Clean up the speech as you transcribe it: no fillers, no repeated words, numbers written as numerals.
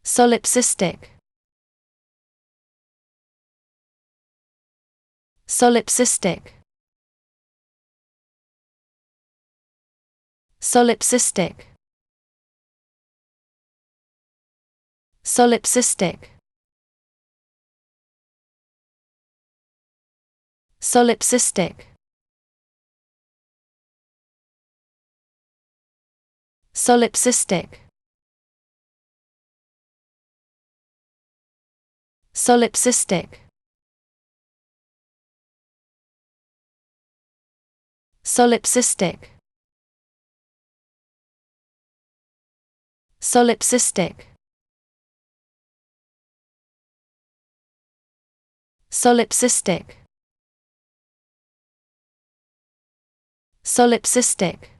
Solipsistic. Solipsistic. Solipsistic. Solipsistic. Solipsistic. Solipsistic. Solipsistic. Solipsistic. Solipsistic. Solipsistic. Solipsistic.